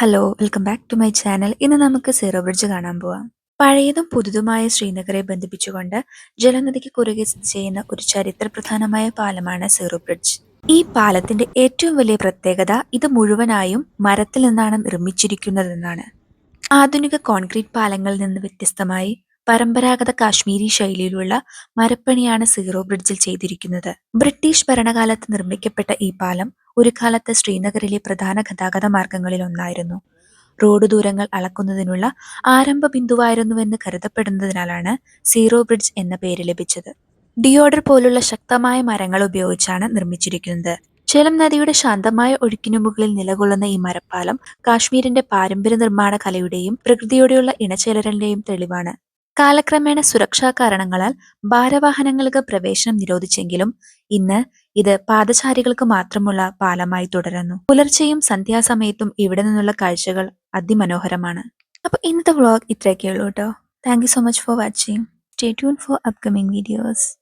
Hello welcome back to my channel. ഇന്ന് നമുക്ക് zero bridge കാണാൻ പോവാം. പഴയതും പുതുതുമായ ശ്രീനഗറെ ബന്ധിപ്പിച്ചുകൊണ്ട് ജലനദിക്ക് കുറുകെ സ്ഥിതി ചെയ്യുന്ന ഒരു ചരിത്രപ്രധാനമായ പാലമാണ് സീറോ ബ്രിഡ്ജ്. ഈ പാലത്തിന്റെ ഏറ്റവും വലിയ പ്രത്യേകത ഇത് മുഴുവനായും മരത്തിൽ നിന്നാണ് നിർമ്മിച്ചിരിക്കുന്നതെന്നാണ്. ആധുനിക കോൺക്രീറ്റ് പാലങ്ങളിൽ നിന്ന് വ്യത്യസ്തമായി പരമ്പരാഗത കാശ്മീരി ശൈലിയിലുള്ള മരപ്പണിയാണ് സീറോ ബ്രിഡ്ജിൽ ചെയ്തിരിക്കുന്നത്. ബ്രിട്ടീഷ് ഭരണകാലത്ത് നിർമ്മിക്കപ്പെട്ട ഈ പാലം ഒരു കാലത്ത് ശ്രീനഗറിലെ പ്രധാന ഗതാഗത മാർഗങ്ങളിൽ ഒന്നായിരുന്നു. റോഡ് ദൂരങ്ങൾ അളക്കുന്നതിനുള്ള ആരംഭ ബിന്ദുവായിരുന്നുവെന്ന് കരുതപ്പെടുന്നതിനാലാണ് സീറോ ബ്രിഡ്ജ് എന്ന പേര് ലഭിച്ചത്. ഡിയോഡർ പോലുള്ള ശക്തമായ മരങ്ങൾ ഉപയോഗിച്ചാണ് നിർമ്മിച്ചിരിക്കുന്നത്. ഝെലം നദിയുടെ ശാന്തമായ ഒഴുക്കിനു മുകളിൽ നിലകൊള്ളുന്ന ഈ മരപ്പാലം കാശ്മീരിന്റെ പാരമ്പര്യ നിർമ്മാണ കലയുടെയും പ്രകൃതിയോടെയുള്ള ഇണചേരലിന്റെയും തെളിവാണ്. കാലക്രമേണ സുരക്ഷാ കാരണങ്ങളാൽ ഭാരവാഹനങ്ങൾക്ക് പ്രവേശനം നിരോധിച്ചെങ്കിലും ഇന്ന് ഇത് പാദചാരികൾക്ക് മാത്രമുള്ള പാലമായി തുടരുന്നു. പുലർച്ചെയും സന്ധ്യാസമയത്തും ഇവിടെ നിന്നുള്ള കാഴ്ചകൾ അതിമനോഹരമാണ്. അപ്പൊ ഇന്നത്തെ വ്ളോഗ് ഇത്രയൊക്കെയുള്ളൂ കേട്ടോ. Thank you so much for watching. Stay tune four upcoming videos.